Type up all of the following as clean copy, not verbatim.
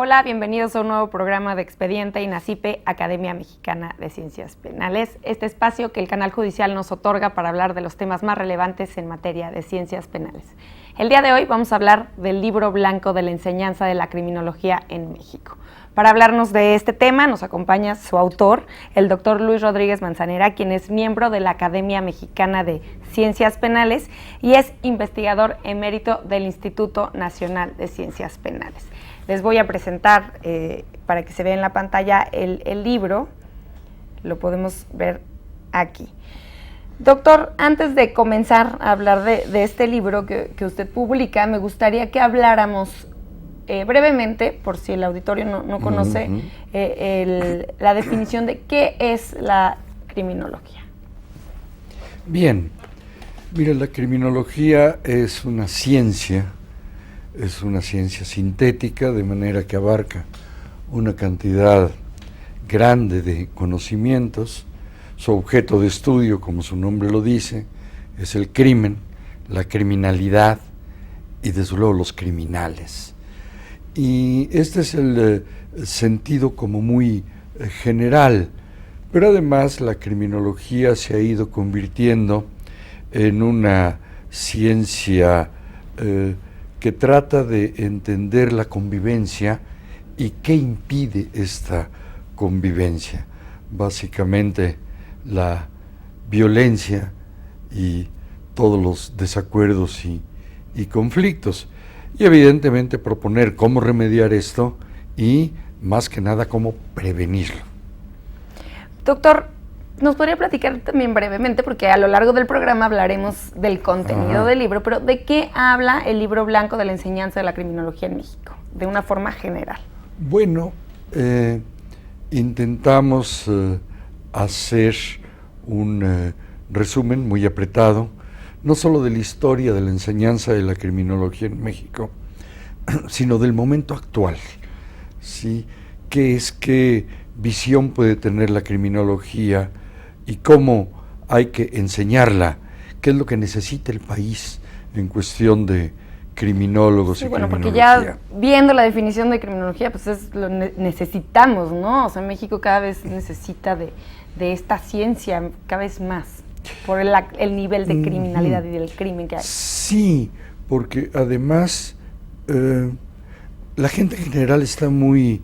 Hola, bienvenidos a un nuevo programa de Expediente INACIPE, Academia Mexicana de Ciencias Penales, este espacio que el Canal Judicial nos otorga para hablar de los temas más relevantes en materia de ciencias penales. El día de hoy vamos a hablar del libro blanco de la enseñanza de la criminología en México. Para hablarnos de este tema nos acompaña su autor, el doctor Luis Rodríguez Manzanera, quien es miembro de la Academia Mexicana de Ciencias Penales y es investigador emérito del Instituto Nacional de Ciencias Penales. Les voy a presentar, para que se vea en la pantalla, el libro. Lo podemos ver aquí. Doctor, antes de comenzar a hablar de este libro que usted publica, me gustaría que habláramos brevemente, por si el auditorio no conoce, la definición de qué es la criminología. Bien, mira, la criminología es una ciencia sintética, de manera que abarca una cantidad grande de conocimientos. Su objeto de estudio, como su nombre lo dice, es el crimen, la criminalidad y desde luego los criminales. Y este es el sentido como muy general, pero además la criminología se ha ido convirtiendo en una ciencia que trata de entender la convivencia y qué impide esta convivencia. Básicamente la violencia y todos los desacuerdos y conflictos. Y evidentemente proponer cómo remediar esto y más que nada cómo prevenirlo. Doctor, ¿nos podría platicar también brevemente, porque a lo largo del programa hablaremos del contenido del libro, pero de qué habla el libro blanco de la enseñanza de la criminología en México, de una forma general? Bueno, intentamos hacer un resumen muy apretado, no solo de la historia de la enseñanza de la criminología en México, sino del momento actual, ¿sí? ¿Qué visión puede tener la criminología y cómo hay que enseñarla? ¿Qué es lo que necesita el país en cuestión de criminólogos y criminología? Porque ya viendo la definición de criminología, pues necesitamos, ¿no? O sea, México cada vez necesita de esta ciencia, cada vez más, por el nivel de criminalidad y del crimen que hay. Sí, porque además la gente en general está muy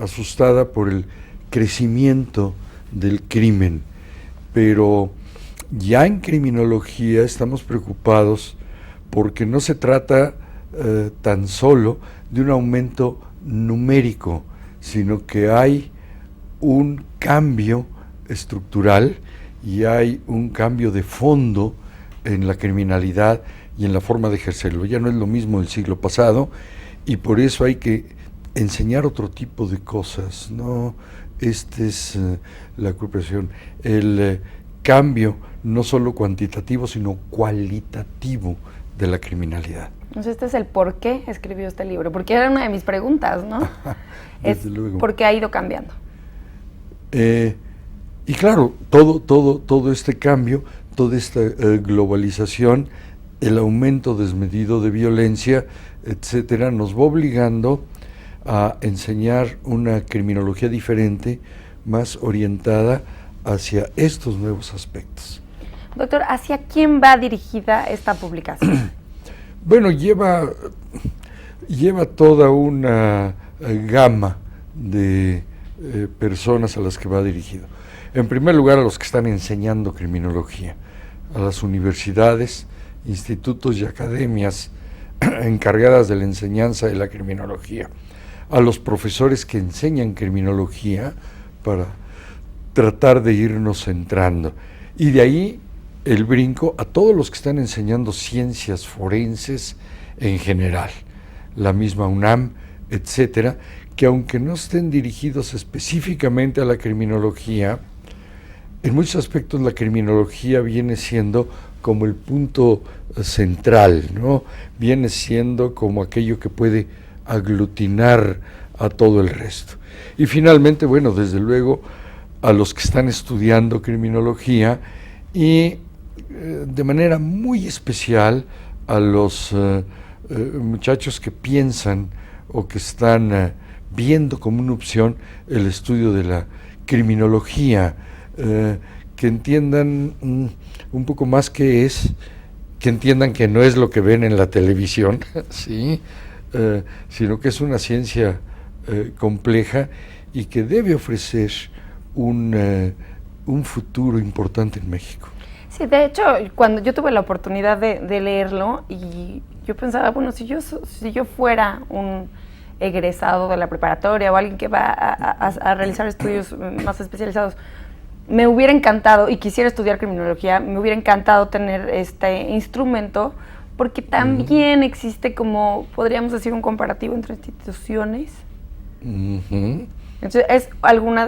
asustada por el crecimiento del crimen, pero ya en criminología estamos preocupados porque no se trata tan solo de un aumento numérico, sino que hay un cambio estructural y hay un cambio de fondo en la criminalidad y en la forma de ejercerlo. Ya no es lo mismo del siglo pasado y por eso hay que enseñar otro tipo de cosas, ¿no? Esta es la cooperación, el cambio no solo cuantitativo, sino cualitativo de la criminalidad. Entonces este es el por qué escribió este libro, porque era una de mis preguntas, ¿no? Desde luego. ¿Por qué ha ido cambiando? Y claro, todo este cambio, toda esta globalización, el aumento desmedido de violencia, etcétera, nos va obligando a enseñar una criminología diferente, más orientada hacia estos nuevos aspectos. Doctor, ¿hacia quién va dirigida esta publicación? Bueno, lleva toda una gama de personas a las que va dirigido. En primer lugar, a los que están enseñando criminología, a las universidades, institutos y academias encargadas de la enseñanza de la criminología, a los profesores que enseñan criminología para tratar de irnos centrando. Y de ahí el brinco a todos los que están enseñando ciencias forenses en general, la misma UNAM, etcétera, que aunque no estén dirigidos específicamente a la criminología, en muchos aspectos la criminología viene siendo como el punto central, ¿no? Viene siendo como aquello que puede aglutinar a todo el resto. Y finalmente, bueno, desde luego, a los que están estudiando criminología y de manera muy especial a los muchachos que piensan o que están viendo como una opción el estudio de la criminología, que entiendan un poco más qué es, que entiendan que no es lo que ven en la televisión, ¿sí? Sino que es una ciencia compleja y que debe ofrecer un futuro importante en México. Sí, de hecho, cuando yo tuve la oportunidad de leerlo, y yo pensaba, bueno, si yo fuera un egresado de la preparatoria o alguien que va a realizar estudios más especializados, me hubiera encantado, y quisiera estudiar criminología, me hubiera encantado tener este instrumento, porque también existe, como podríamos decir, un comparativo entre instituciones. Entonces,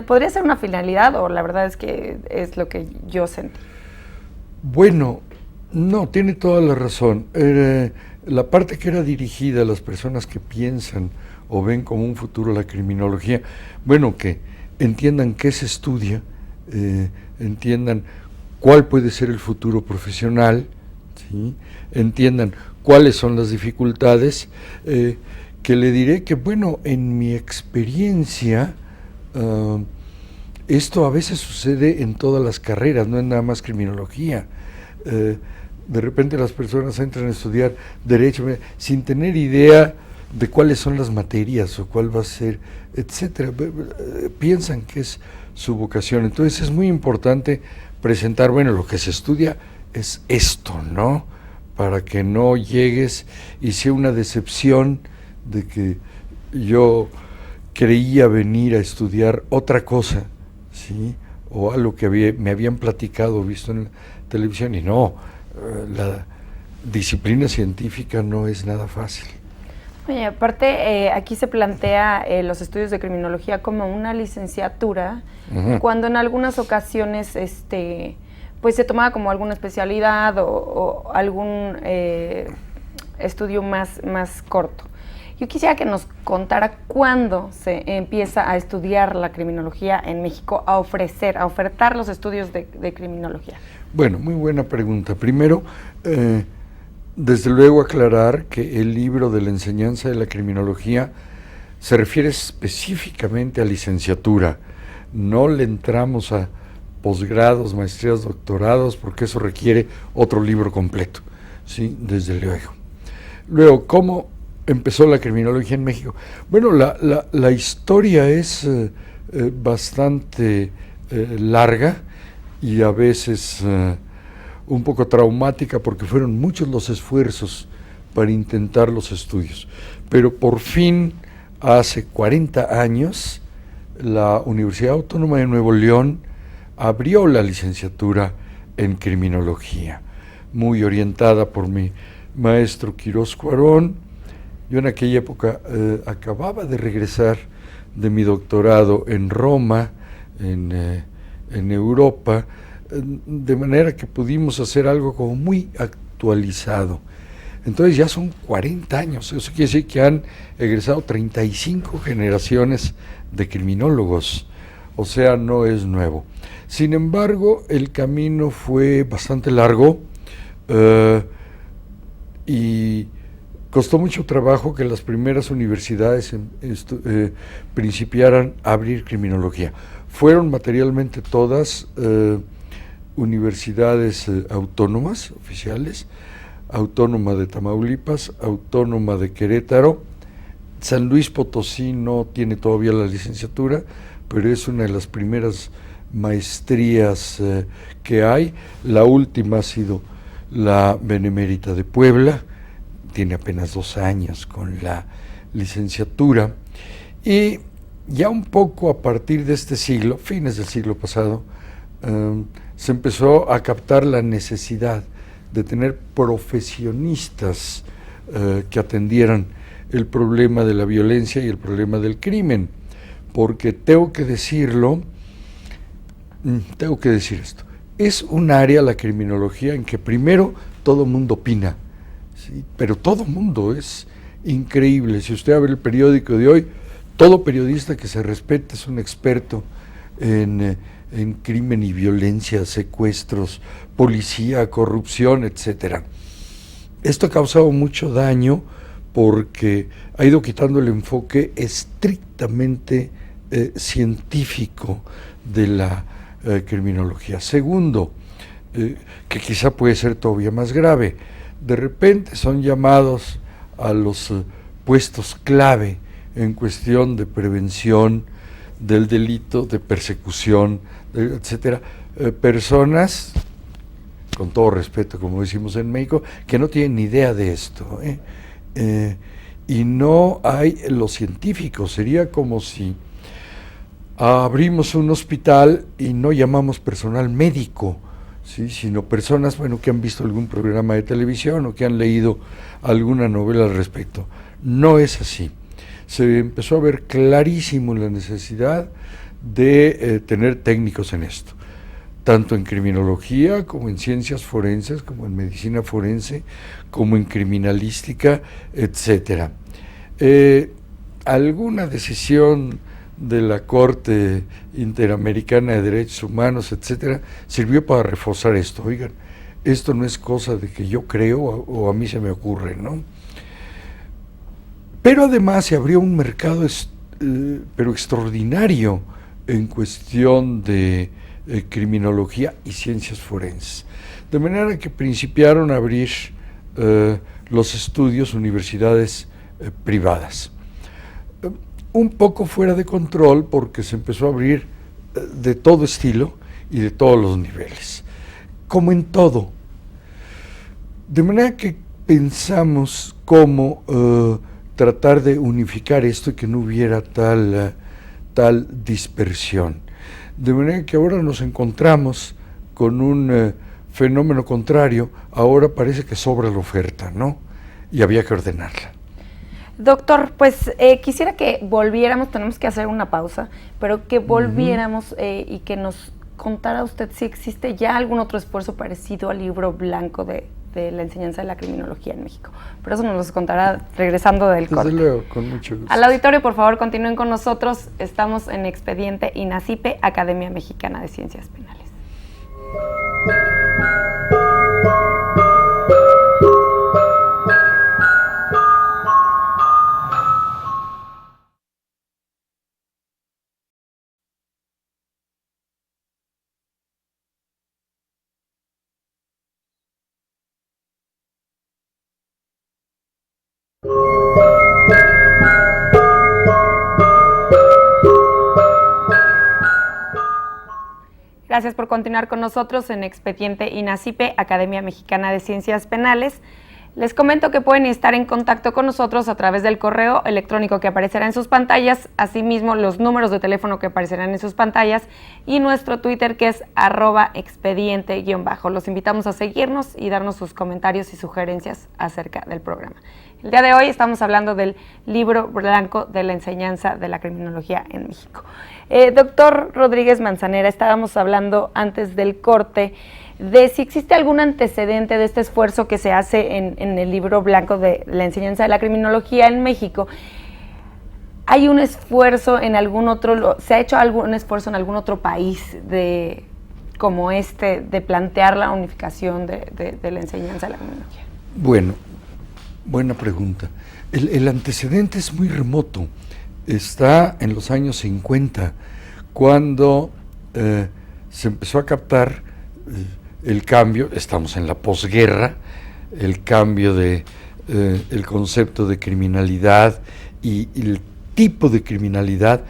podría ser una finalidad, o la verdad es que es lo que yo sentí. Bueno, no, tiene toda la razón. La parte que era dirigida a las personas que piensan o ven como un futuro la criminología, bueno, que entiendan qué se estudia, entiendan cuál puede ser el futuro profesional, ¿sí? Entiendan cuáles son las dificultades, que le diré que, bueno, en mi experiencia, esto a veces sucede en todas las carreras, no es nada más criminología. De repente las personas entran a estudiar Derecho sin tener idea de cuáles son las materias o cuál va a ser, etcétera. Piensan que es su vocación. Entonces es muy importante presentar, bueno, lo que se estudia es esto, ¿no? Para que no llegues y sea una decepción de que yo creía venir a estudiar otra cosa, ¿sí? O algo que me habían platicado, visto en la televisión, y no, la disciplina científica no es nada fácil. Oye, aparte, aquí se plantea los estudios de criminología como una licenciatura, cuando en algunas ocasiones pues se tomaba como alguna especialidad o algún estudio más corto. Yo quisiera que nos contara cuándo se empieza a estudiar la criminología en México, a ofertar los estudios de criminología. Bueno, muy buena pregunta. Primero, desde luego aclarar que el libro de la enseñanza de la criminología se refiere específicamente a licenciatura. No le entramos a posgrados, maestrías, doctorados, porque eso requiere otro libro completo, ¿sí? Desde luego. Luego, ¿cómo empezó la criminología en México? Bueno, la historia es bastante larga y a veces un poco traumática, porque fueron muchos los esfuerzos para intentar los estudios. Pero por fin, hace 40 años, la Universidad Autónoma de Nuevo León abrió la licenciatura en criminología, muy orientada por mi maestro Quirós Cuarón. Yo en aquella época acababa de regresar de mi doctorado en Roma, en Europa, de manera que pudimos hacer algo como muy actualizado. Entonces ya son 40 años, eso quiere decir que han egresado 35 generaciones de criminólogos, o sea, no es nuevo. Sin embargo, el camino fue bastante largo y costó mucho trabajo que las primeras universidades principiaran a abrir criminología. Fueron materialmente todas universidades autónomas, oficiales, Autónoma de Tamaulipas, Autónoma de Querétaro. San Luis Potosí no tiene todavía la licenciatura, pero es una de las primeras maestrías que hay. La última ha sido la Benemérita de Puebla, tiene apenas 2 años con la licenciatura, y ya un poco a partir de este siglo, fines del siglo pasado, se empezó a captar la necesidad de tener profesionistas que atendieran el problema de la violencia y el problema del crimen, porque tengo que decir esto, es un área, la criminología, en que primero todo mundo opina, ¿sí? Pero todo mundo, es increíble. Si usted abre el periódico de hoy, todo periodista que se respete es un experto en crimen y violencia, secuestros, policía, corrupción, etcétera. Esto ha causado mucho daño porque ha ido quitando el enfoque estricto estrictamente científico de la criminología. Segundo, que quizá puede ser todavía más grave, de repente son llamados a los puestos clave en cuestión de prevención del delito, de persecución, etcétera, personas, con todo respeto, como decimos en México, que no tienen ni idea de esto, y no hay los científicos. Sería como si abrimos un hospital y no llamamos personal médico, ¿sí?, sino personas, bueno, que han visto algún programa de televisión o que han leído alguna novela al respecto. No es así. Se empezó a ver clarísimo la necesidad de tener técnicos en esto, tanto en criminología como en ciencias forenses, como en medicina forense, como en criminalística, etcétera. Alguna decisión de la Corte Interamericana de Derechos Humanos, etcétera, sirvió para reforzar esto. Oigan, esto no es cosa de que yo creo o a mí se me ocurre, ¿no? Pero además se abrió un mercado pero extraordinario en cuestión de criminología y ciencias forenses. De manera que principiaron a abrir los estudios universidades privadas. Un poco fuera de control porque se empezó a abrir de todo estilo y de todos los niveles, como en todo. De manera que pensamos cómo tratar de unificar esto y que no hubiera tal dispersión. De manera que ahora nos encontramos con un fenómeno contrario. Ahora parece que sobra la oferta, ¿no? Y había que ordenarla. Doctor, pues quisiera que volviéramos, tenemos que hacer una pausa, pero que volviéramos y que nos contara usted si existe ya algún otro esfuerzo parecido al libro blanco de la enseñanza de la criminología en México. Pero eso nos lo contará regresando del corte. Desde luego, con mucho gusto. Al auditorio, por favor, continúen con nosotros. Estamos en Expediente INACIPE, Academia Mexicana de Ciencias Penales. Gracias por continuar con nosotros en Expediente INACIPE, Academia Mexicana de Ciencias Penales. Les comento que pueden estar en contacto con nosotros a través del correo electrónico que aparecerá en sus pantallas, asimismo los números de teléfono que aparecerán en sus pantallas y nuestro Twitter que es @expediente_. Los invitamos a seguirnos y darnos sus comentarios y sugerencias acerca del programa. El día de hoy estamos hablando del libro blanco de la enseñanza de la criminología en México. Doctor Rodríguez Manzanera, estábamos hablando antes del corte de si existe algún antecedente de este esfuerzo que se hace en el libro blanco de la enseñanza de la criminología en México. ¿Hay un esfuerzo en algún otro, se ha hecho algún esfuerzo en algún otro país como este de plantear la unificación de la enseñanza de la criminología? Bueno, buena pregunta. El antecedente es muy remoto. Está en los años 50, cuando se empezó a captar el cambio, estamos en la posguerra, el cambio de el concepto de criminalidad y el tipo de criminalidad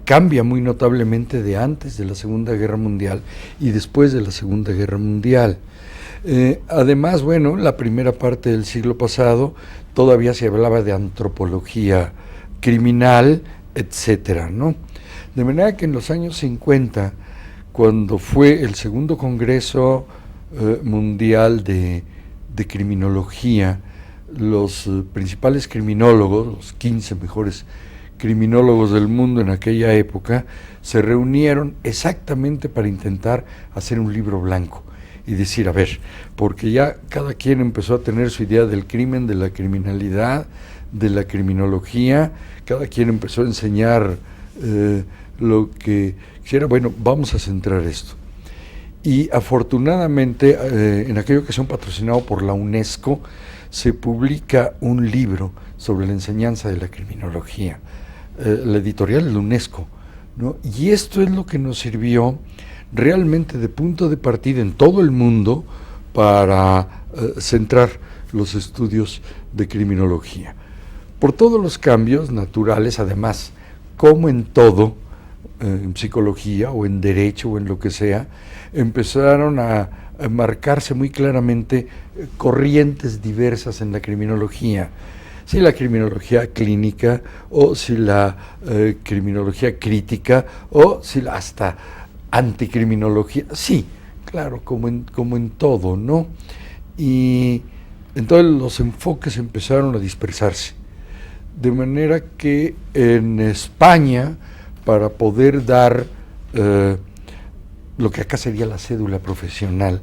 cambia muy notablemente de antes de la Segunda Guerra Mundial y después de la Segunda Guerra Mundial. Además, bueno, la primera parte del siglo pasado todavía se hablaba de antropología criminal, etcétera, ¿no? De manera que en los años 50, cuando fue el segundo Congreso Mundial de Criminología, los principales criminólogos, los 15 mejores criminólogos del mundo en aquella época, se reunieron exactamente para intentar hacer un libro blanco y decir, a ver, porque ya cada quien empezó a tener su idea del crimen, de la criminalidad, de la criminología, cada quien empezó a enseñar lo que quisiera. Bueno, vamos a centrar esto. Y afortunadamente, en aquella ocasión patrocinado por la UNESCO, se publica un libro sobre la enseñanza de la criminología la editorial de la UNESCO, ¿no? Y esto es lo que nos sirvió realmente de punto de partida en todo el mundo para centrar los estudios de criminología. Por todos los cambios naturales, además, como en todo, en psicología o en derecho o en lo que sea, empezaron a marcarse muy claramente corrientes diversas en la criminología. Si la criminología clínica, o si la criminología crítica, o si hasta anticriminología, sí, claro, como en todo, ¿no? Y entonces los enfoques empezaron a dispersarse, de manera que en España, para poder dar lo que acá sería la cédula profesional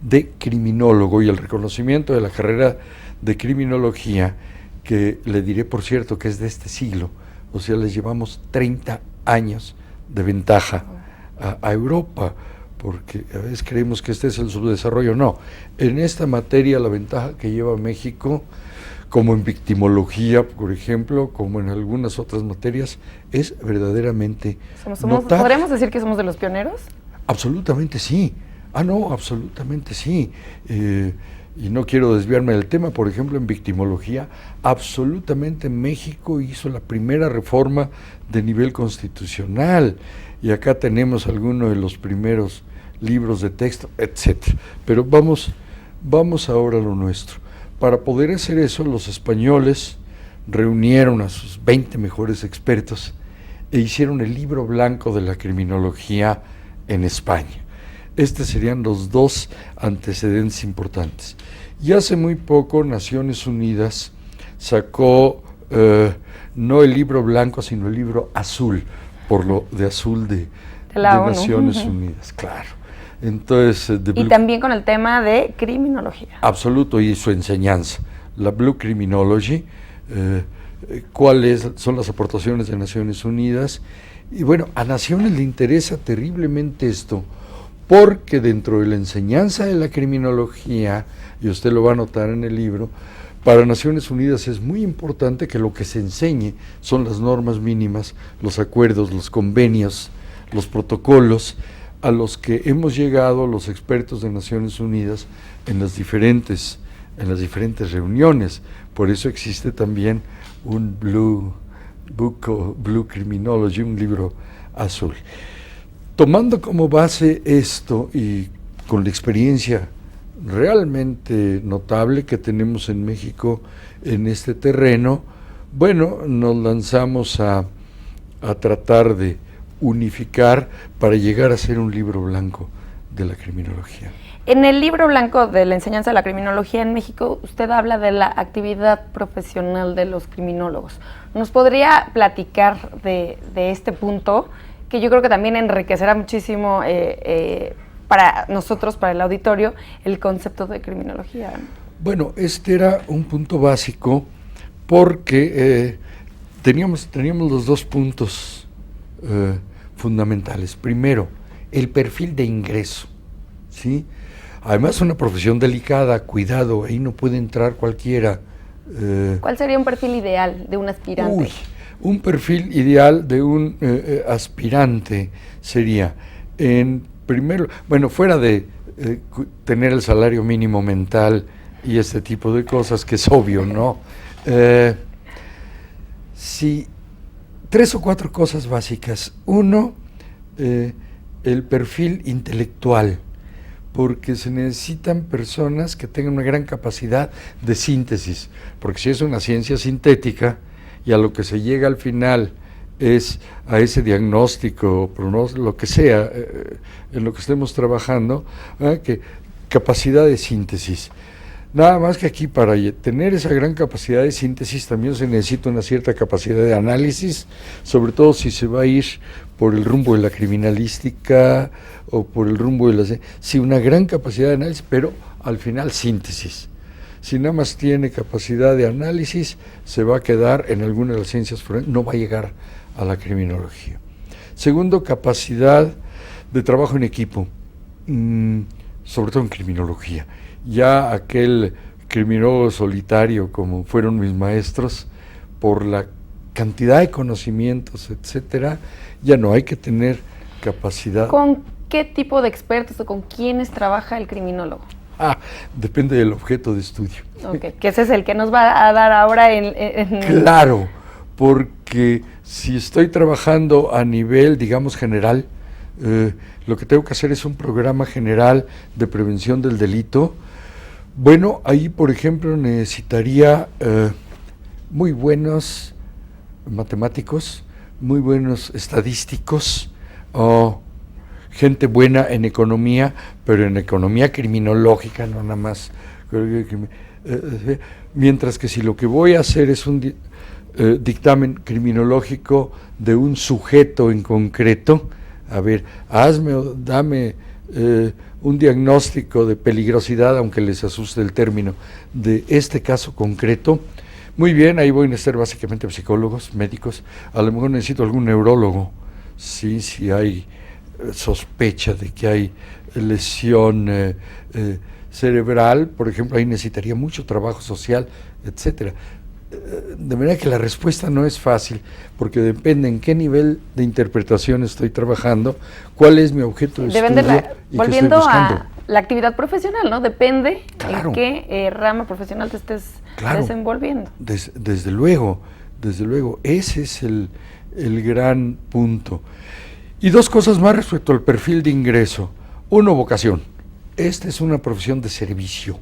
de criminólogo y el reconocimiento de la carrera de criminología, que le diré, por cierto, que es de este siglo, o sea, les llevamos 30 años de ventaja a Europa, porque a veces creemos que este es el subdesarrollo. No, en esta materia la ventaja que lleva México, como en victimología, por ejemplo, como en algunas otras materias, es verdaderamente notable. ¿Podríamos decir que somos de los pioneros? Absolutamente sí. No, absolutamente sí. Y no quiero desviarme del tema, por ejemplo, en victimología, absolutamente México hizo la primera reforma de nivel constitucional, y acá tenemos algunos de los primeros libros de texto, etcétera. Pero vamos ahora a lo nuestro. Para poder hacer eso, los españoles reunieron a sus 20 mejores expertos e hicieron el libro blanco de la criminología en España. Estos serían los dos antecedentes importantes. Y hace muy poco Naciones Unidas sacó no el libro blanco, sino el libro azul, por lo de azul de Naciones Unidas, claro. Entonces, y también con el tema de criminología. Absoluto, y su enseñanza, la Blue Criminology, cuáles son las aportaciones de Naciones Unidas. Y bueno, a Naciones le interesa terriblemente esto, porque dentro de la enseñanza de la criminología, y usted lo va a notar en el libro, para Naciones Unidas es muy importante que lo que se enseñe son las normas mínimas, los acuerdos, los convenios, los protocolos a los que hemos llegado los expertos de Naciones Unidas en las diferentes reuniones. Por eso existe también un Blue Criminology, un libro azul. Tomando como base esto y con la experiencia realmente notable que tenemos en México en este terreno, bueno, nos lanzamos a tratar de unificar para llegar a ser un libro blanco de la criminología. En el libro blanco de la enseñanza de la criminología en México, usted habla de la actividad profesional de los criminólogos. ¿Nos podría platicar de este punto, que yo creo que también enriquecerá muchísimo para nosotros, para el auditorio, el concepto de criminología? Bueno, este era un punto básico porque teníamos los dos puntos fundamentales. Primero, el perfil de ingreso, ¿sí? Además, es una profesión delicada, cuidado, ahí no puede entrar cualquiera. ¿Cuál sería un perfil ideal de un aspirante? Un perfil ideal de un aspirante sería, fuera de tener el salario mínimo mental y este tipo de cosas, que es obvio, ¿no? Sí, 3 o 4 cosas básicas. Uno, el perfil intelectual, porque se necesitan personas que tengan una gran capacidad de síntesis, porque si es una ciencia sintética y a lo que se llega al final es a ese diagnóstico, lo que sea, en lo que estemos trabajando, que capacidad de síntesis. Nada más que aquí, para tener esa gran capacidad de síntesis, también se necesita una cierta capacidad de análisis, sobre todo si se va a ir por el rumbo de la criminalística o por el rumbo de una gran capacidad de análisis, pero al final síntesis. Si nada más tiene capacidad de análisis, se va a quedar en alguna de las ciencias forenses, no va a llegar a la criminología. Segundo, capacidad de trabajo en equipo, sobre todo en criminología. Ya aquel criminólogo solitario, como fueron mis maestros, por la cantidad de conocimientos, etcétera, ya no hay que tener capacidad. ¿Con qué tipo de expertos o con quiénes trabaja el criminólogo? Depende del objeto de estudio. Okay, que ese es el que nos va a dar ahora en... Claro, porque si estoy trabajando a nivel, digamos, general, lo que tengo que hacer es un programa general de prevención del delito. Bueno, ahí, por ejemplo, necesitaría muy buenos matemáticos, muy buenos estadísticos, gente buena en economía, pero en economía criminológica, no nada más. Mientras que si lo que voy a hacer es un dictamen criminológico de un sujeto en concreto, a ver, dame un diagnóstico de peligrosidad, aunque les asuste el término, de este caso concreto. Muy bien, ahí voy a necesitar básicamente psicólogos, médicos, a lo mejor necesito algún neurólogo, sí, si hay sospecha de que hay lesión cerebral, por ejemplo, ahí necesitaría mucho trabajo social, etcétera. De manera que la respuesta no es fácil, porque depende en qué nivel de interpretación estoy trabajando, cuál es mi objeto de estudio y volviendo qué estoy buscando. A la actividad profesional, ¿no? Depende Claro. en qué rama profesional te estés desenvolviendo. Desde luego, ese es el gran punto. Y dos cosas más respecto al perfil de ingreso. Uno, vocación. Esta es una profesión de servicio,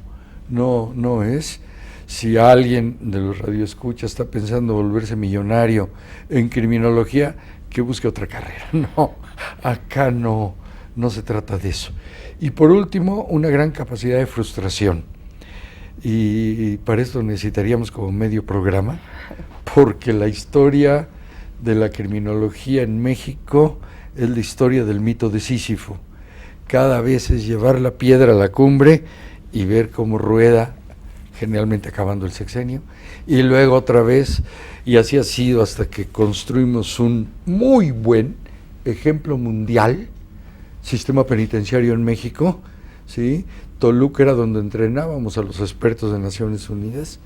no es... Si alguien de los radioescuchas está pensando volverse millonario en criminología, que busque otra carrera. No, acá no se trata de eso. Y por último, una gran capacidad de frustración. Y para esto necesitaríamos como medio programa, porque la historia de la criminología en México es la historia del mito de Sísifo. Cada vez es llevar la piedra a la cumbre y ver cómo rueda, generalmente acabando el sexenio, y luego otra vez, y así ha sido hasta que construimos un muy buen ejemplo mundial, sistema penitenciario en México, ¿sí? Toluca era donde entrenábamos a los expertos de Naciones Unidas.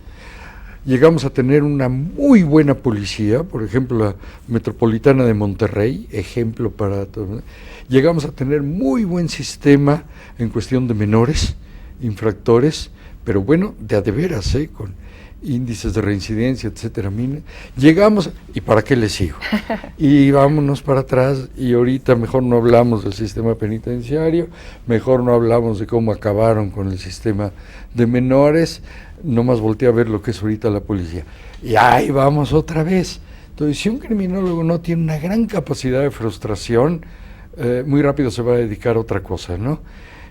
Llegamos a tener una muy buena policía, por ejemplo la Metropolitana de Monterrey, ejemplo para todo. Llegamos a tener muy buen sistema en cuestión de menores, infractores, pero bueno, de a de veras, con índices de reincidencia, etcétera. Llegamos, ¿y para qué le sigo? Y vámonos para atrás, y ahorita mejor no hablamos del sistema penitenciario, mejor no hablamos de cómo acabaron con el sistema de menores, nomás volteé a ver lo que es ahorita la policía. Y ahí vamos otra vez. Entonces, si un criminólogo no tiene una gran capacidad de frustración, muy rápido se va a dedicar a otra cosa, ¿no?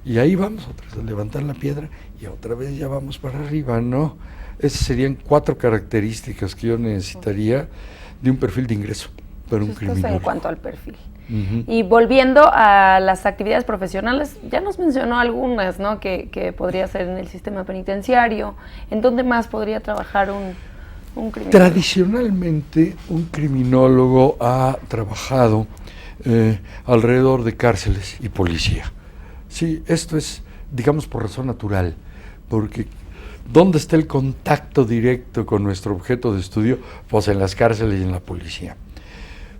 Y ahí vamos otra vez a levantar la piedra y otra vez ya vamos para arriba, ¿no? Esas serían 4 características que yo necesitaría de un perfil de ingreso para un criminólogo. En cuanto al perfil. Y volviendo a las actividades profesionales, ya nos mencionó algunas, ¿no? Que podría ser en el sistema penitenciario. ¿En dónde más podría trabajar un criminólogo? Tradicionalmente, un criminólogo ha trabajado alrededor de cárceles y policía. Sí, esto es, digamos, por razón natural, porque ¿dónde está el contacto directo con nuestro objeto de estudio? Pues en las cárceles y en la policía.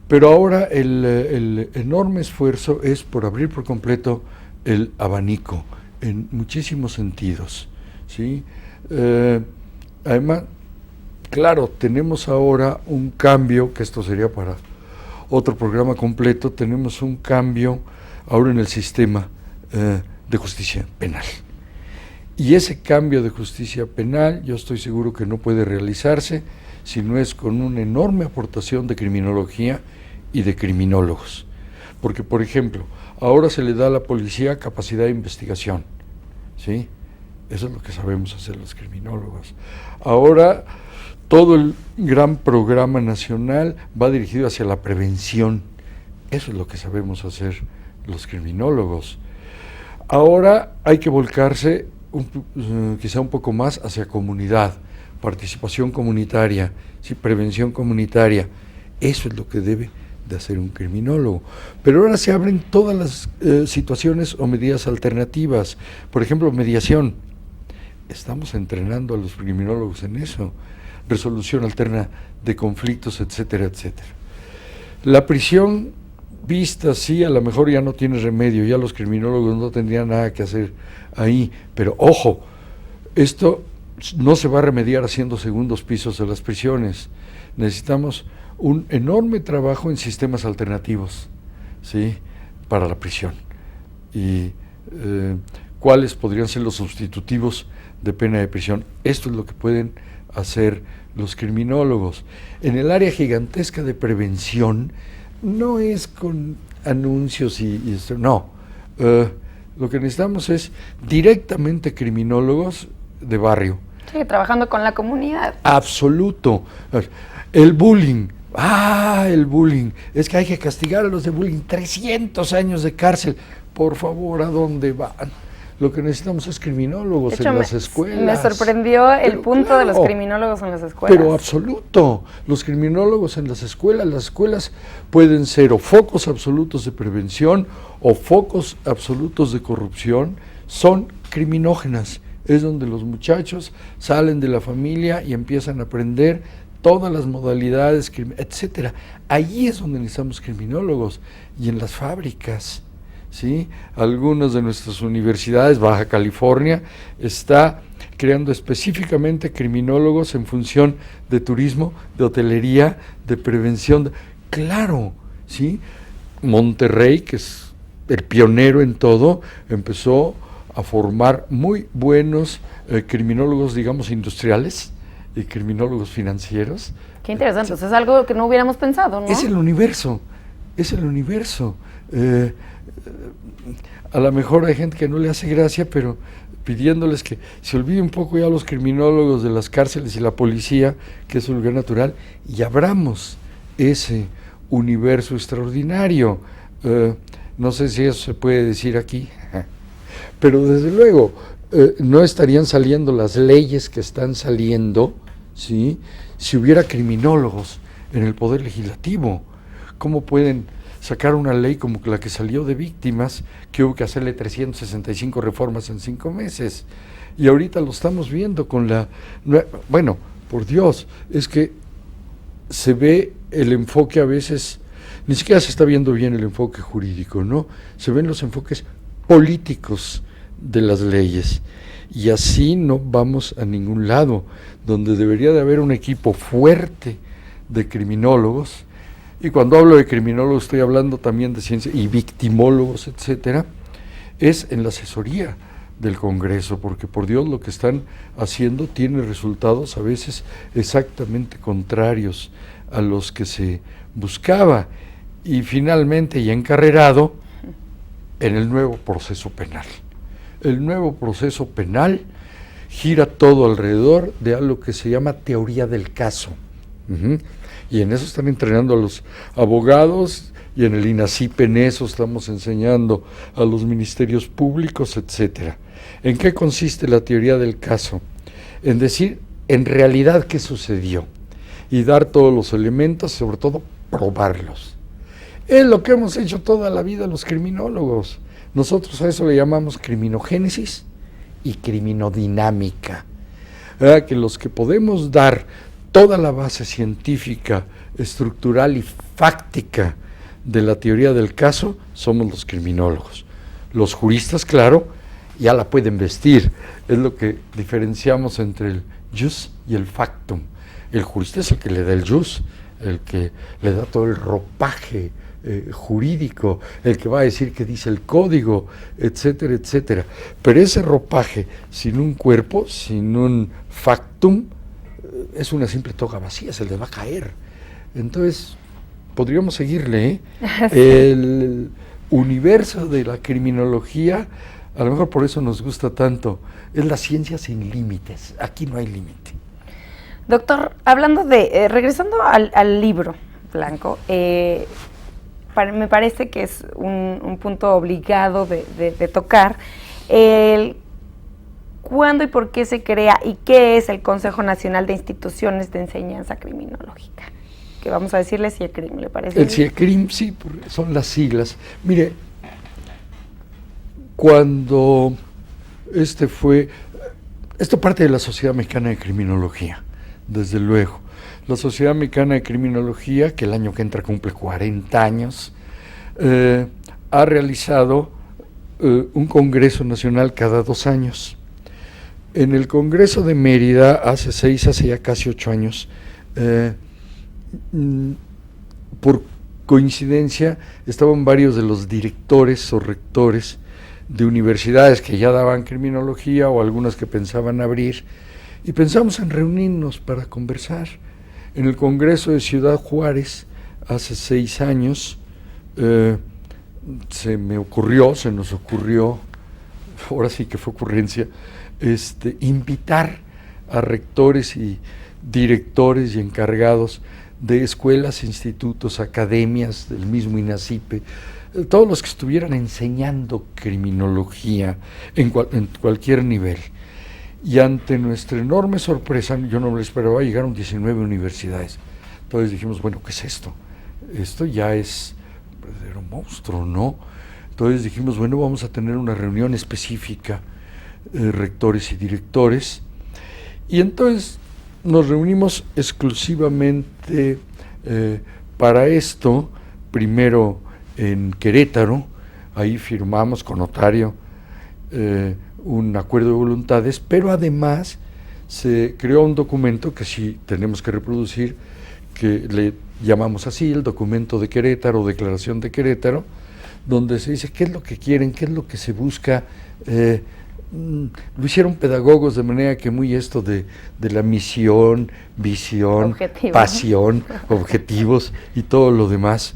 Pero ahora el enorme esfuerzo es por abrir por completo el abanico, en muchísimos sentidos, ¿sí? Además, claro, tenemos ahora un cambio, que esto sería para otro programa completo, tenemos un cambio ahora en el sistema de justicia penal. Y ese cambio de justicia penal, yo estoy seguro que no puede realizarse si no es con una enorme aportación de criminología y de criminólogos. Porque, por ejemplo, ahora se le da a la policía capacidad de investigación, ¿sí? Eso es lo que sabemos hacer los criminólogos. Ahora, todo el gran programa nacional va dirigido hacia la prevención. Eso es lo que sabemos hacer los criminólogos. Ahora hay que volcarse quizá un poco más hacia comunidad, participación comunitaria, ¿sí? Prevención comunitaria. Eso es lo que debe de hacer un criminólogo. Pero ahora se abren todas las situaciones o medidas alternativas. Por ejemplo, mediación. estamos entrenando a los criminólogos en eso, resolución alterna de conflictos, etcétera, etcétera. La prisión vista así, a lo mejor ya no tiene remedio, ya los criminólogos no tendrían nada que hacer ahí, pero ojo, esto no se va a remediar haciendo segundos pisos de las prisiones. Necesitamos un enorme trabajo en sistemas alternativos, ¿sí?, para la prisión. Y cuáles podrían ser los sustitutivos de pena de prisión. Esto es lo que pueden hacer los criminólogos. En el área gigantesca de prevención, no es con anuncios y esto, no. Lo que necesitamos es directamente criminólogos de barrio. Sí, trabajando con la comunidad. Absoluto. El bullying. El bullying. Es que hay que castigar a los de bullying. 300 años de cárcel. Por favor, ¿a dónde van? Lo que necesitamos es criminólogos en las escuelas. Me sorprendió el punto de los criminólogos en las escuelas. Pero absoluto, los criminólogos en las escuelas pueden ser o focos absolutos de prevención o focos absolutos de corrupción, son criminógenas. Es donde los muchachos salen de la familia y empiezan a aprender todas las modalidades, etcétera. Ahí es donde necesitamos criminólogos, y en las fábricas. ¿Sí? Algunas de nuestras universidades, Baja California, está creando específicamente criminólogos en función de turismo, de hotelería, de prevención. Claro, ¿sí? Monterrey, que es el pionero en todo, empezó a formar muy buenos criminólogos, digamos, industriales y criminólogos financieros. Qué interesante, es algo que no hubiéramos pensado, ¿no? Es el universo. A lo mejor hay gente que no le hace gracia, pero pidiéndoles que se olvide un poco ya los criminólogos de las cárceles y la policía, que es un lugar natural, y abramos ese universo extraordinario. No sé si eso se puede decir aquí, pero desde luego no estarían saliendo las leyes que están saliendo, ¿sí?, si hubiera criminólogos en el Poder Legislativo. ¿Cómo pueden sacar una ley como la que salió de víctimas, que hubo que hacerle 365 reformas en 5 meses? Y ahorita lo estamos viendo con bueno, por Dios, es que se ve el enfoque a veces, ni siquiera se está viendo bien el enfoque jurídico, ¿no? Se ven los enfoques políticos de las leyes, y así no vamos a ningún lado. Donde debería de haber un equipo fuerte de criminólogos. Y cuando hablo de criminólogos estoy hablando también de ciencia y victimólogos, etcétera, es en la asesoría del Congreso, porque por Dios lo que están haciendo tiene resultados a veces exactamente contrarios a los que se buscaba. Y finalmente, y encarrerado, en el nuevo proceso penal. El nuevo proceso penal gira todo alrededor de algo que se llama teoría del caso. Y en eso están entrenando a los abogados, y en el INACIP en eso estamos enseñando a los ministerios públicos, etcétera. ¿En qué consiste la teoría del caso? En decir en realidad qué sucedió y dar todos los elementos, sobre todo probarlos. Es lo que hemos hecho toda la vida los criminólogos. Nosotros a eso le llamamos criminogénesis y criminodinámica. Que los que podemos dar toda la base científica, estructural y fáctica de la teoría del caso somos los criminólogos. Los juristas, claro, ya la pueden vestir. Es lo que diferenciamos entre el jus y el factum. El jurista es el que le da el jus, el que le da todo el ropaje jurídico, el que va a decir qué dice el código, etcétera, etcétera. Pero ese ropaje sin un cuerpo, sin un factum, es una simple toga vacía, se le va a caer. Entonces, podríamos seguirle, Sí. El universo de la criminología, a lo mejor por eso nos gusta tanto, es la ciencia sin límites. Aquí no hay límite. Doctor, hablando regresando al libro blanco, me parece que es un punto obligado de tocar, ¿cuándo y por qué se crea y qué es el Consejo Nacional de Instituciones de Enseñanza Criminológica? Que vamos a decirle CIECRIM, ¿le parece? El CIECRIM, sí, son las siglas. Mire, cuando Esto parte de la Sociedad Mexicana de Criminología, desde luego. La Sociedad Mexicana de Criminología, que el año que entra cumple 40 años, ha realizado un congreso nacional cada 2 años. En el Congreso de Mérida, hace ya casi 8 años, por coincidencia, estaban varios de los directores o rectores de universidades que ya daban criminología o algunas que pensaban abrir, y pensamos en reunirnos para conversar. En el Congreso de Ciudad Juárez, hace 6 años, se nos ocurrió, ahora sí que fue ocurrencia, invitar a rectores y directores y encargados de escuelas, institutos, academias, del mismo INACIPE, todos los que estuvieran enseñando criminología en cualquier nivel. Y ante nuestra enorme sorpresa, yo no me lo esperaba, llegaron 19 universidades. Entonces dijimos, bueno, ¿qué es esto? Esto ya es un verdadero monstruo, ¿no? Entonces dijimos, bueno, vamos a tener una reunión específica, rectores y directores, y entonces nos reunimos exclusivamente para esto, primero en Querétaro, ahí firmamos con notario un acuerdo de voluntades, pero además se creó un documento que sí tenemos que reproducir, que le llamamos así, el documento de Querétaro, Declaración de Querétaro, donde se dice qué es lo que quieren, qué es lo que se busca. Lo hicieron pedagogos de manera que muy esto de la misión, visión, objetivo, pasión, objetivos y todo lo demás,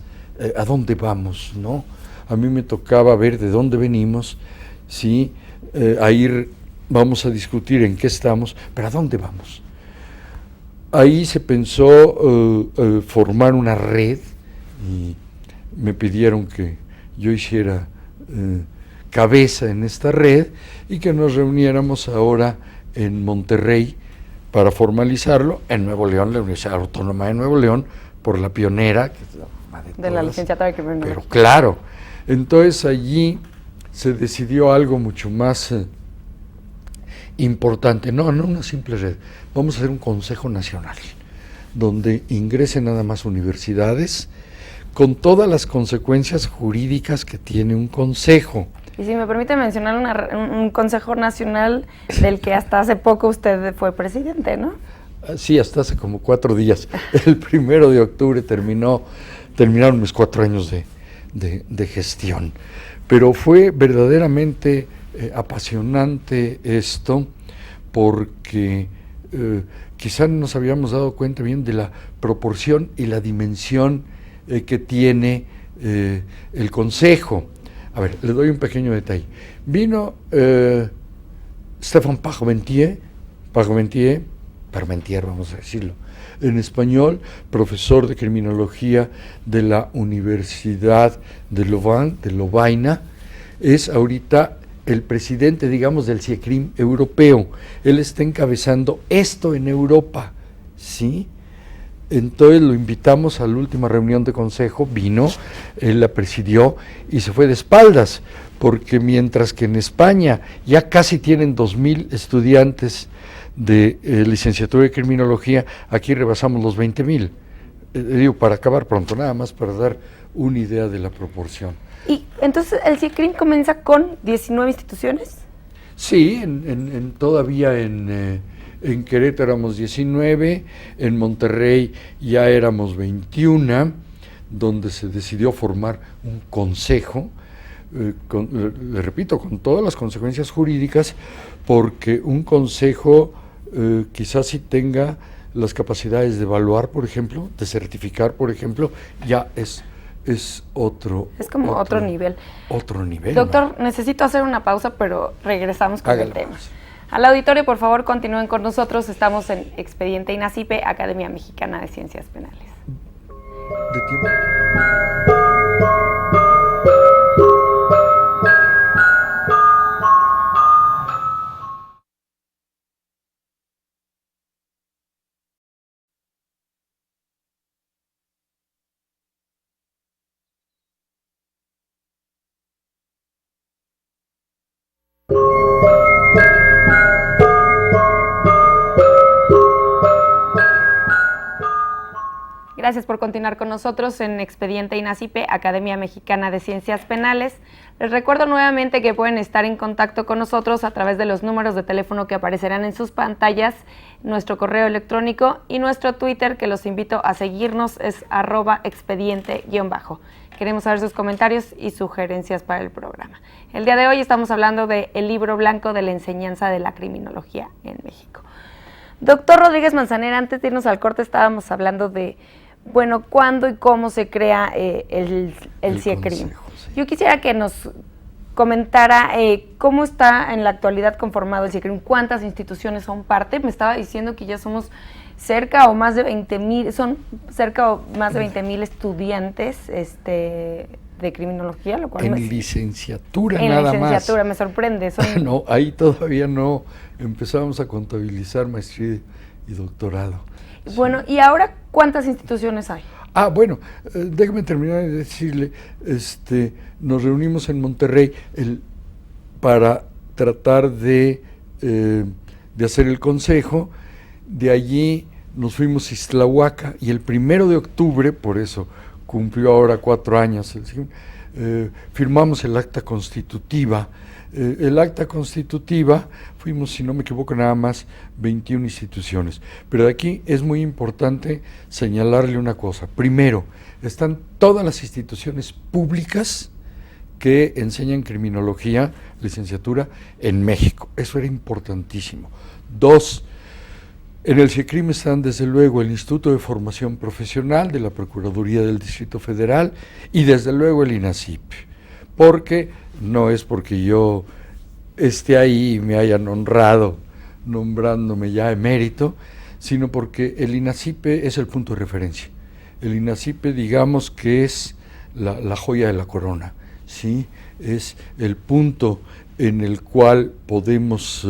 ¿a dónde vamos, no? A mí me tocaba ver de dónde venimos, ¿sí? Ahí vamos a discutir en qué estamos, pero ¿a dónde vamos? Ahí se pensó formar una red, y me pidieron que yo hiciera cabeza en esta red y que nos reuniéramos ahora en Monterrey para formalizarlo, en Nuevo León, la Universidad Autónoma de Nuevo León, por la pionera, que es la mamá de todas, la licenciatura de criminología. Pero claro, entonces allí se decidió algo mucho más importante, no una simple red, vamos a hacer un Consejo Nacional, donde ingresen nada más universidades, con todas las consecuencias jurídicas que tiene un consejo. Y si me permite mencionar un Consejo Nacional del que hasta hace poco usted fue presidente, ¿no? Sí, hasta hace como 4 días. El 1 de octubre terminaron mis 4 años de gestión. Pero fue verdaderamente apasionante esto, porque quizá no nos habíamos dado cuenta bien de la proporción y la dimensión que tiene el Consejo. A ver, le doy un pequeño detalle. Vino Stéphane Parmentier, vamos a decirlo, en español, profesor de criminología de la Universidad de Louvain, de Lovaina, es ahorita el presidente, digamos, del CIECRIM europeo. Él está encabezando esto en Europa, ¿sí? Entonces lo invitamos a la última reunión de consejo, vino, él la presidió y se fue de espaldas, porque mientras que en España ya casi tienen 2,000 estudiantes de licenciatura de criminología, aquí rebasamos los 20,000. Digo, para acabar pronto, nada más para dar una idea de la proporción. ¿Y entonces el CIECRIM comienza con 19 instituciones? Sí, todavía en Querétaro éramos 19, en Monterrey ya éramos 21, donde se decidió formar un consejo, le repito, con todas las consecuencias jurídicas, porque un consejo quizás sí tenga las capacidades de evaluar, por ejemplo, de certificar, por ejemplo, ya es otro... Es como otro nivel. Otro nivel. Doctor, necesito hacer una pausa, pero regresamos con el tema. Pues. Al auditorio, por favor, continúen con nosotros. Estamos en Expediente INACIPE, Academia Mexicana de Ciencias Penales. De tiempo. Gracias por continuar con nosotros en Expediente INACIPE, Academia Mexicana de Ciencias Penales. Les recuerdo nuevamente que pueden estar en contacto con nosotros a través de los números de teléfono que aparecerán en sus pantallas, nuestro correo electrónico y nuestro Twitter, que los invito a seguirnos, es @expediente_. Queremos saber sus comentarios y sugerencias para el programa. El día de hoy estamos hablando del libro blanco de la enseñanza de la criminología en México. Doctor Rodríguez Manzanera, antes de irnos al corte estábamos hablando de, bueno, cuándo y cómo se crea el CIECRIM. Sí. Yo quisiera que nos comentara cómo está en la actualidad conformado el CIECRIM, cuántas instituciones son parte. Me estaba diciendo que ya somos cerca o más de 20,000, son cerca o más de 20,000 estudiantes de criminología, lo cual en licenciatura nada más. En licenciatura, me sorprende. No, ahí todavía no empezamos a contabilizar maestría y doctorado. Bueno, sí. ¿Y ahora cuántas instituciones hay? Bueno, déjeme terminar de decirle, nos reunimos en Monterrey para tratar de hacer el consejo. De allí nos fuimos a Ixtlahuaca y el 1 de octubre, por eso cumplió ahora 4 años, firmamos el acta constitutiva. El acta constitutiva, fuimos, si no me equivoco, nada más 21 instituciones. Pero de aquí es muy importante señalarle una cosa. Primero, están todas las instituciones públicas que enseñan criminología, licenciatura, en México. Eso era importantísimo. 2, en el CIECRIM están desde luego el Instituto de Formación Profesional de la Procuraduría del Distrito Federal y desde luego el INACIPE, porque no es porque yo esté ahí y me hayan honrado nombrándome ya emérito, sino porque el INACIPE es el punto de referencia. El INACIPE, digamos que es la joya de la corona, ¿sí? Es el punto en el cual podemos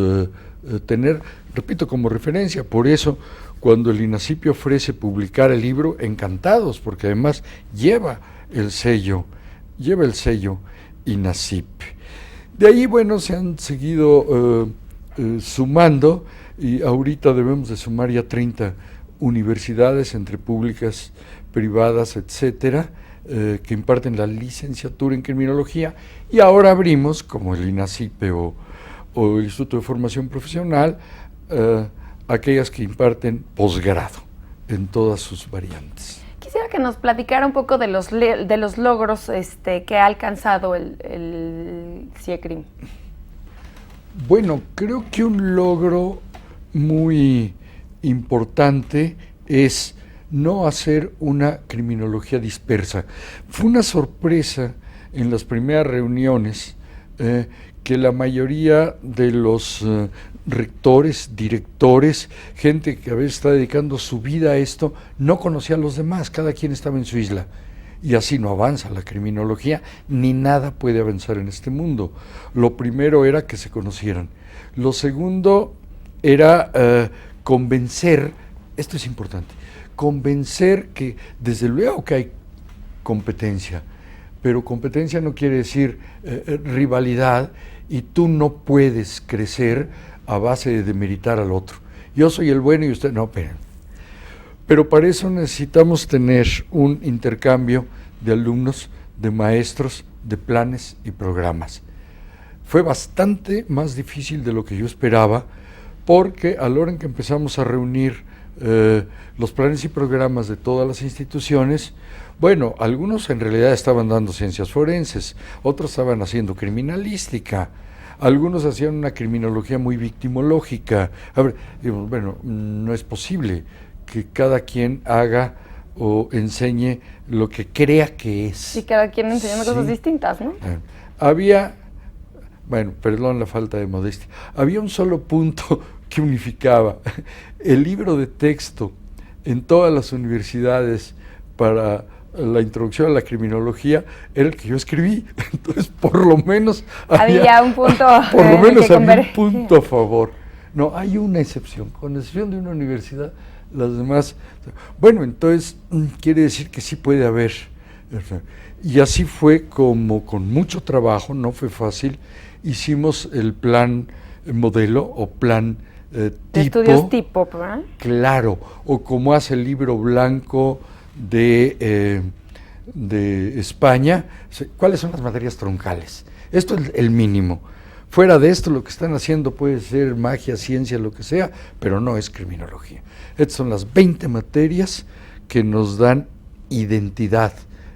tener, repito, como referencia. Por eso, cuando el INACIPE ofrece publicar el libro, encantados, porque además lleva el sello INACIPE. De ahí, bueno, se han seguido sumando, y ahorita debemos de sumar ya 30 universidades, entre públicas, privadas, etcétera, que imparten la licenciatura en criminología, y ahora abrimos, como el INACIPE o el Instituto de Formación Profesional, aquellas que imparten posgrado en todas sus variantes. Quisiera que nos platicara un poco de los logros que ha alcanzado el CIECRIM. Bueno, creo que un logro muy importante es no hacer una criminología dispersa. Fue una sorpresa en las primeras reuniones que la mayoría de los rectores, directores, gente que a veces está dedicando su vida a esto, no conocía a los demás, cada quien estaba en su isla. Y así no avanza la criminología, ni nada puede avanzar en este mundo. Lo primero era que se conocieran. Lo segundo era convencer, esto es importante, convencer que desde luego que hay competencia, pero competencia no quiere decir rivalidad, y tú no puedes crecer a base de demeritar al otro. Yo soy el bueno y usted no, pero para eso necesitamos tener un intercambio de alumnos, de maestros, de planes y programas. Fue bastante más difícil de lo que yo esperaba, porque a la hora en que empezamos a reunir los planes y programas de todas las instituciones, bueno, algunos en realidad estaban dando ciencias forenses, otros estaban haciendo criminalística, algunos hacían una criminología muy victimológica. A ver, digo, bueno, no es posible que cada quien haga o enseñe lo que crea que es. Y cada quien enseñando cosas distintas, ¿no? Había, bueno, perdón la falta de modestia, había un solo punto que unificaba. El libro de texto en todas las universidades para la introducción a la criminología era el que yo escribí, entonces por lo menos había un punto por lo menos había un punto a favor. No, hay una excepción, con excepción de una universidad, las demás, bueno, entonces quiere decir que sí puede haber, y así fue como con mucho trabajo, no fue fácil, hicimos el plan modelo o plan tipo. Estudios tipo, ¿verdad? Claro, o como hace el libro blanco de España, ¿cuáles son las materias troncales? Esto es el mínimo. Fuera de esto, lo que están haciendo puede ser magia, ciencia, lo que sea, pero no es criminología. Estas son las 20 materias que nos dan identidad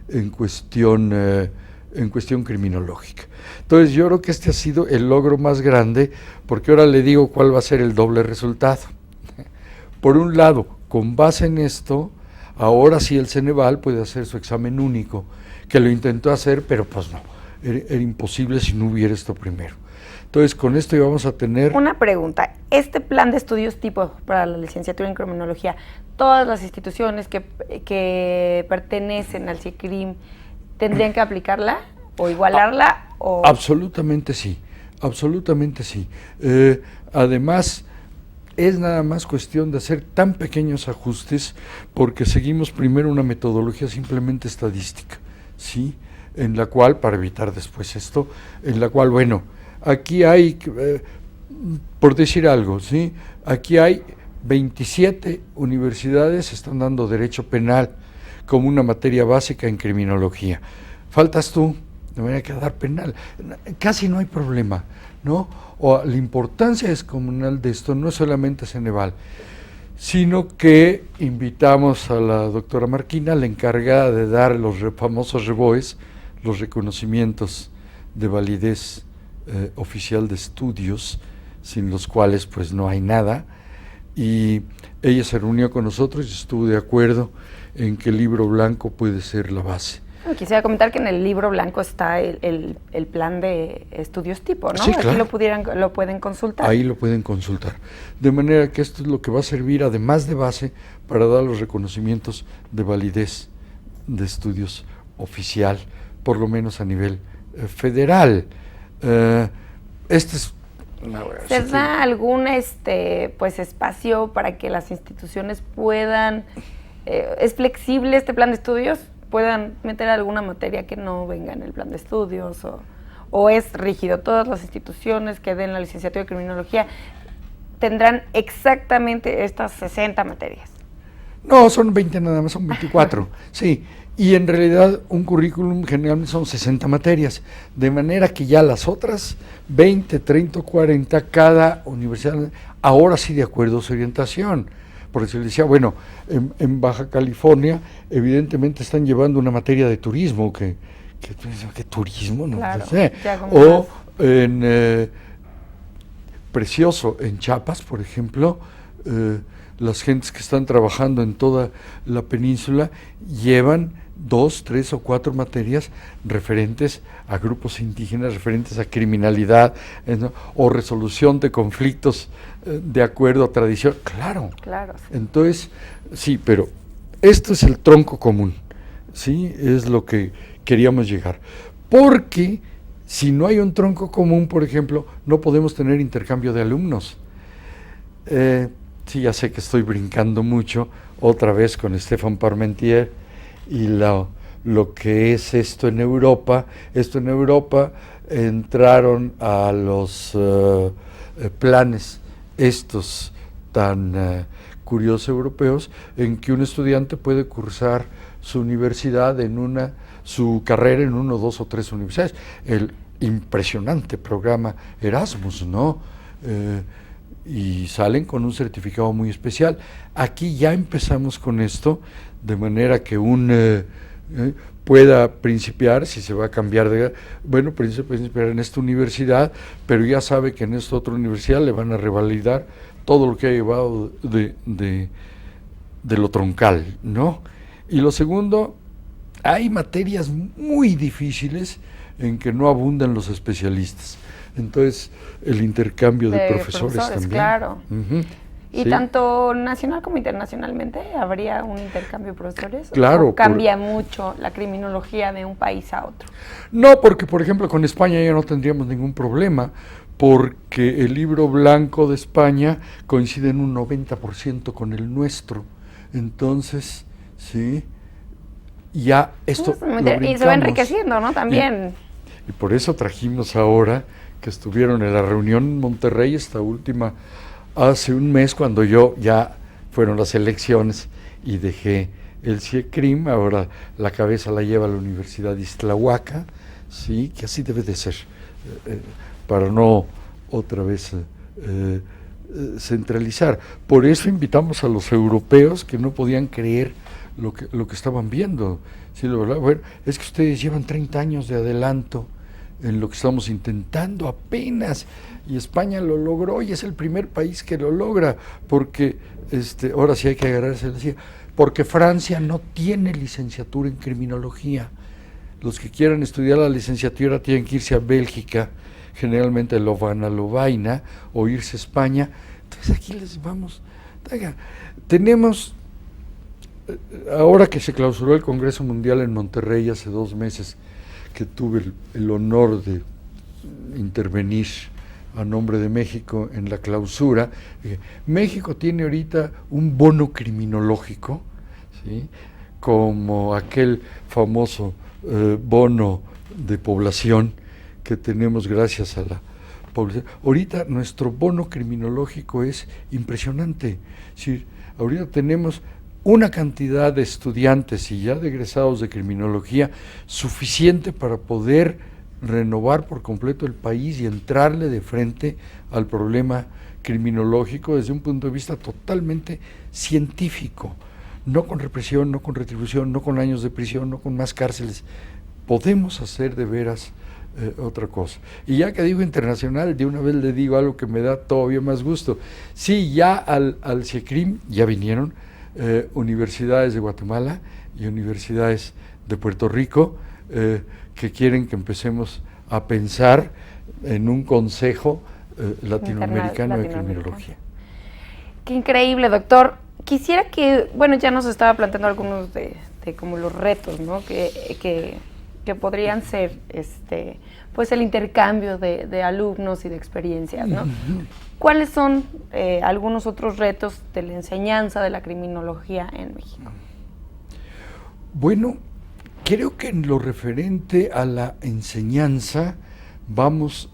en cuestión criminológica. Entonces, yo creo que este ha sido el logro más grande, porque ahora le digo cuál va a ser el doble resultado. Por un lado, con base en esto, ahora sí el Ceneval puede hacer su examen único, que lo intentó hacer, pero pues no, era imposible si no hubiera esto primero. Entonces, con esto íbamos a tener... Una pregunta, este plan de estudios tipo para la licenciatura en criminología, ¿todas las instituciones que pertenecen al CICRIM tendrían que aplicarla o igualarla? Absolutamente sí, absolutamente sí. Además, es nada más cuestión de hacer tan pequeños ajustes, porque seguimos primero una metodología simplemente estadística, ¿sí? En la cual, para evitar después esto, en la cual, bueno, aquí hay, por decir algo, ¿sí? Aquí hay 27 universidades están dando derecho penal como una materia básica en criminología. Faltas tú, de manera que dar penal. Casi no hay problema, ¿no? O la importancia descomunal de esto no es solamente Ceneval, sino que invitamos a la doctora Marquina, la encargada de dar los famosos REVOEs, los reconocimientos de validez oficial de estudios, sin los cuales pues no hay nada, y ella se reunió con nosotros y estuvo de acuerdo en que el libro blanco puede ser la base. Quisiera comentar que en el libro blanco está el plan de estudios tipo, ¿no? Sí, claro. Aquí lo pueden consultar. Ahí lo pueden consultar. De manera que esto es lo que va a servir, además de base, para dar los reconocimientos de validez de estudios oficial, por lo menos a nivel federal. ¿Se da algún espacio para que las instituciones puedan, es flexible este plan de estudios, puedan meter alguna materia que no venga en el plan de estudios, o es rígido? Todas las instituciones que den la licenciatura de criminología tendrán exactamente estas 60 materias. No, son 20 nada más, son 24, sí. Y en realidad un currículum generalmente son 60 materias, de manera que ya las otras 20, 30 o 40, cada universidad, ahora sí de acuerdo a su orientación. Porque se les decía, bueno, en Baja California evidentemente están llevando una materia de turismo, que turismo, no claro, sé. O precioso, en Chiapas, por ejemplo, las gentes que están trabajando en toda la península llevan 2, 3 o 4 materias referentes a grupos indígenas, referentes a criminalidad, ¿no? O resolución de conflictos de acuerdo a tradición. Claro. Entonces, sí, pero esto es el tronco común, ¿sí? Es lo que queríamos llegar. Porque si no hay un tronco común, por ejemplo, no podemos tener intercambio de alumnos. Sí, ya sé que estoy brincando mucho, otra vez con Stéphane Parmentier, y lo que es esto en Europa. Esto en Europa entraron a los planes estos tan curiosos europeos, en que un estudiante puede cursar su universidad su carrera en 1, 2 o 3 universidades. El impresionante programa Erasmus, ¿no? Y salen con un certificado muy especial. Aquí ya empezamos con esto, de manera que pueda principiar, si se va a cambiar principiar en esta universidad, pero ya sabe que en esta otra universidad le van a revalidar todo lo que ha llevado de lo troncal, ¿no? Y lo segundo, hay materias muy difíciles en que no abundan los especialistas. Entonces, el intercambio de profesores también. Claro. Uh-huh. ¿Y sí. Tanto nacional como internacionalmente habría un intercambio de profesores? Claro. ¿O cambia mucho la criminología de un país a otro? No, porque por ejemplo con España ya no tendríamos ningún problema, porque el libro blanco de España coincide en un 90% con el nuestro. Entonces, sí, ya esto y se va enriqueciendo, ¿no? También. Y por eso trajimos ahora, que estuvieron en la reunión en Monterrey, esta última, hace un mes, cuando ya fueron las elecciones y dejé el CIECRIM, ahora la cabeza la lleva la Universidad de Iztlahuaca, sí, que así debe de ser, para no otra vez centralizar. Por eso invitamos a los europeos que no podían creer lo que estaban viendo. Sí, bueno, es que ustedes llevan 30 años de adelanto en lo que estamos intentando apenas, y España lo logró y es el primer país que lo logra, porque ahora sí hay que agarrarse la silla, porque Francia no tiene licenciatura en criminología. Los que quieran estudiar la licenciatura tienen que irse a Bélgica, generalmente Lovaina, o irse a España. Entonces aquí les vamos. Tenemos, ahora que se clausuró el Congreso Mundial en Monterrey hace 2 meses, que tuve el honor de intervenir a nombre de México en la clausura, México tiene ahorita un bono criminológico, ¿sí?, como aquel famoso bono de población que tenemos gracias a la población. Ahorita nuestro bono criminológico es impresionante. ¿Sí? Ahorita tenemos una cantidad de estudiantes y ya de egresados de criminología suficiente para poder renovar por completo el país y entrarle de frente al problema criminológico desde un punto de vista totalmente científico, no con represión, no con retribución, no con años de prisión, no con más cárceles. Podemos hacer de veras otra cosa. Y ya que digo internacional, de una vez le digo algo que me da todavía más gusto. Sí, ya al CIECRIM ya vinieron universidades de Guatemala y universidades de Puerto Rico que quieren que empecemos a pensar en un consejo latinoamericano de criminología. Qué increíble, doctor. Quisiera que, bueno, ya nos estaba planteando algunos de como los retos, ¿no?, que podrían ser pues el intercambio de alumnos y de experiencias, ¿no? ¿Cuáles son algunos otros retos de la enseñanza de la criminología en México? Bueno, creo que en lo referente a la enseñanza vamos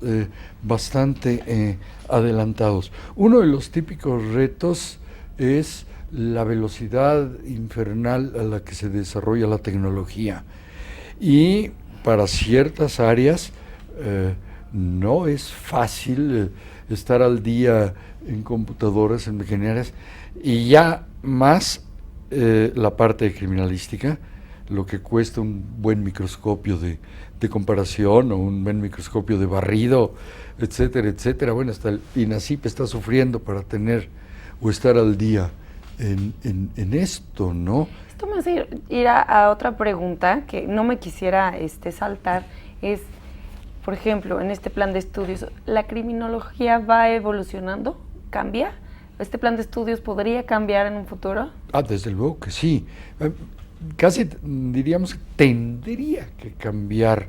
bastante adelantados. Uno de los típicos retos es la velocidad infernal a la que se desarrolla la tecnología. Y para ciertas áreas no es fácil estar al día en computadoras, en maquinarias, y ya más la parte de criminalística, lo que cuesta un buen microscopio de comparación o un buen microscopio de barrido, etcétera, etcétera. Bueno, hasta el INACIP está sufriendo para tener o estar al día en esto, ¿no? Esto me hace ir a otra pregunta que no me quisiera saltar, es, por ejemplo, en este plan de estudios, ¿la criminología va evolucionando? ¿Cambia? ¿Este plan de estudios podría cambiar en un futuro? Desde luego que sí. Casi diríamos que tendría que cambiar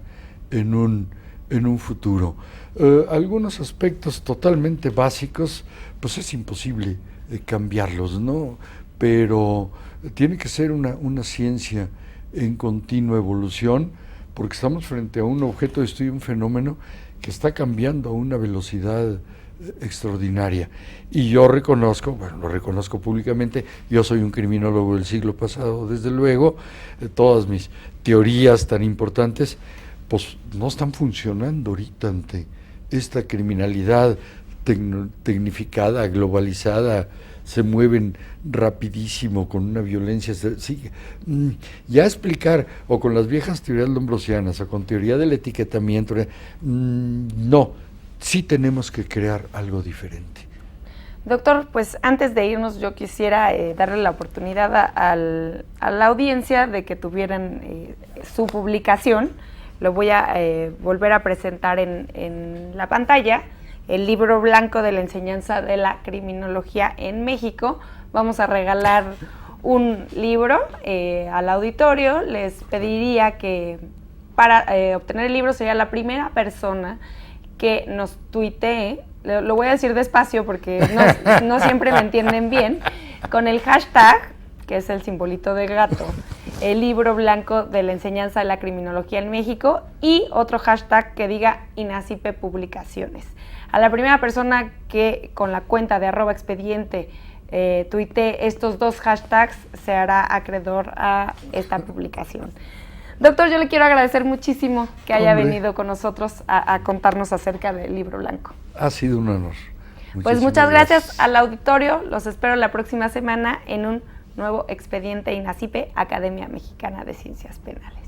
en un futuro. Algunos aspectos totalmente básicos, pues es imposible cambiarlos, ¿no? Pero tiene que ser una ciencia en continua evolución, porque estamos frente a un objeto de estudio, un fenómeno que está cambiando a una velocidad extraordinaria. Y yo reconozco, bueno, lo reconozco públicamente, yo soy un criminólogo del siglo pasado, desde luego, todas mis teorías tan importantes, pues no están funcionando ahorita ante esta criminalidad tecnificada, globalizada, se mueven rapidísimo con una violencia, sí, ya explicar, o con las viejas teorías lombrosianas, o con teoría del etiquetamiento, no, sí tenemos que crear algo diferente. Doctor, pues antes de irnos yo quisiera darle la oportunidad a la audiencia de que tuvieran su publicación. Lo voy a volver a presentar en la pantalla, el libro blanco de la enseñanza de la criminología en México. Vamos a regalar un libro al auditorio. Les pediría que para obtener el libro sería la primera persona que nos tuitee, lo voy a decir despacio porque no siempre me entienden bien, con el hashtag, que es el simbolito de gato, el libro blanco de la enseñanza de la criminología en México, y otro hashtag que diga INACIPE Publicaciones. A la primera persona que con la cuenta de @expediente tuitee estos 2 hashtags se hará acreedor a esta publicación. Doctor, yo le quiero agradecer muchísimo que haya venido con nosotros a contarnos acerca del Libro Blanco. Ha sido un honor. Pues muchas gracias al auditorio. Los espero la próxima semana en un nuevo expediente INACIPE, Academia Mexicana de Ciencias Penales.